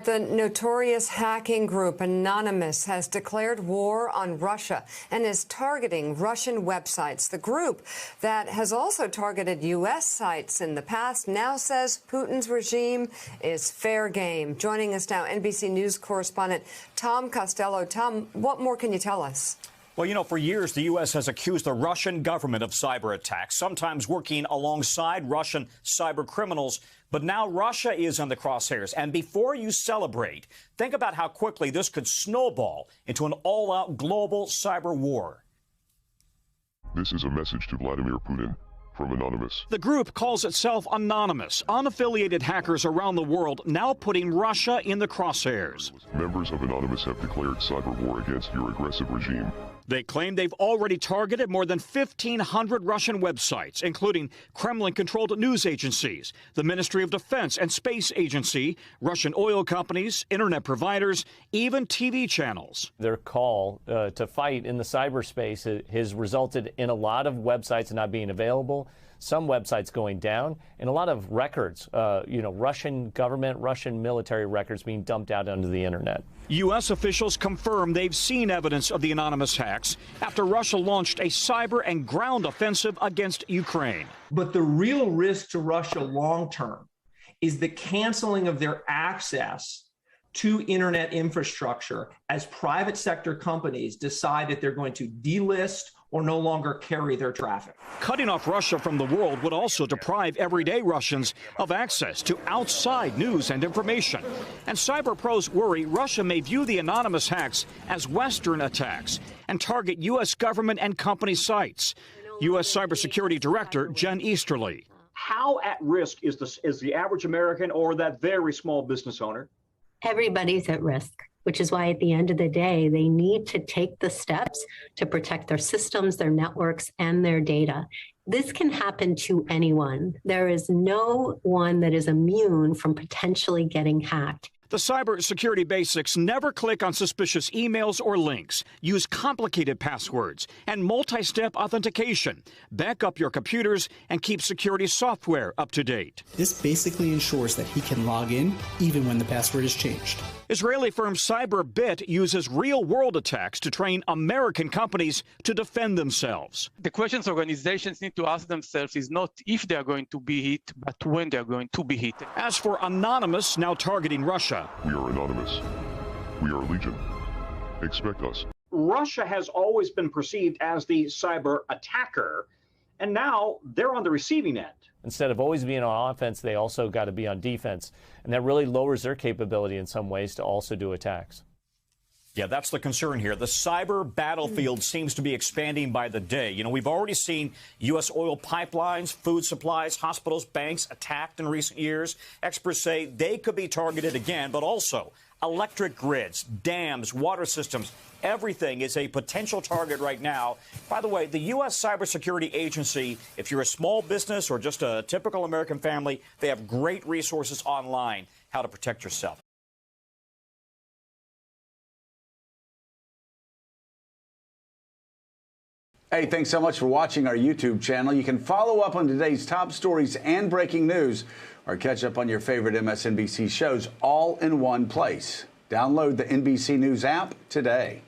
The notorious hacking group Anonymous has declared war on Russia and is targeting Russian websites. The group that has also targeted U.S. sites in the past now says Putin's regime is fair game. Joining us now, NBC News correspondent Tom Costello. Tom, what more can you tell us? Well, you know, for years, the U.S. has accused the Russian government of cyber attacks, sometimes working alongside Russian cyber criminals. But now Russia is in the crosshairs. And before you celebrate, think about how quickly this could snowball into an all-out global cyber war. This is a message to Vladimir Putin from Anonymous. The group calls itself Anonymous. Unaffiliated hackers around the world now putting Russia in the crosshairs. Members of Anonymous have declared cyber war against your aggressive regime. They claim they've already targeted more than 1,500 Russian websites, including Kremlin-controlled news agencies, the Ministry of Defense and Space Agency, Russian oil companies, internet providers, even TV channels. Their call to fight in the cyberspace has resulted in a lot of websites not being available, some websites going down, and a lot of records, Russian government, Russian military records being dumped out onto the internet. U.S. officials confirm they've seen evidence of the anonymous hacks after Russia launched a cyber and ground offensive against Ukraine. But the real risk to Russia long term is the canceling of their access to internet infrastructure as private sector companies decide that they're going to delist or no longer carry their traffic. Cutting off Russia from the world would also deprive everyday Russians of access to outside news and information. And cyber pros worry Russia may view the anonymous hacks as Western attacks and target U.S. government and company sites. U.S. Cybersecurity Director Jen Easterly. How at risk is the average American or that very small business owner? Everybody's at risk, which is why at the end of the day, they need to take the steps to protect their systems, their networks, and their data. This can happen to anyone. There is no one that is immune from potentially getting hacked. The cybersecurity basics: never click on suspicious emails or links, use complicated passwords, and multi-step authentication. Back up your computers and keep security software up to date. This basically ensures that he can log in even when the password is changed. Israeli firm CyberBit uses real-world attacks to train American companies to defend themselves. The questions organizations need to ask themselves is not if they are going to be hit, but when they are going to be hit. As for Anonymous, now targeting Russia. We are Anonymous. We are Legion. Expect us. Russia has always been perceived as the cyber attacker, and now they're on the receiving end. Instead of always being on offense, they also got to be on defense. And that really lowers their capability in some ways to also do attacks. Yeah, that's the concern here. The cyber battlefield seems to be expanding by the day. You know, we've already seen U.S. oil pipelines, food supplies, hospitals, banks attacked in recent years. Experts say they could be targeted again, but also electric grids, dams, water systems. Everything is a potential target right now. By the way, the U.S. Cybersecurity Agency, if you're a small business or just a typical American family, they have great resources online how to protect yourself. Hey, thanks so much for watching our YouTube channel. You can follow up on today's top stories and breaking news, or catch up on your favorite MSNBC shows all in one place. Download the NBC News app today.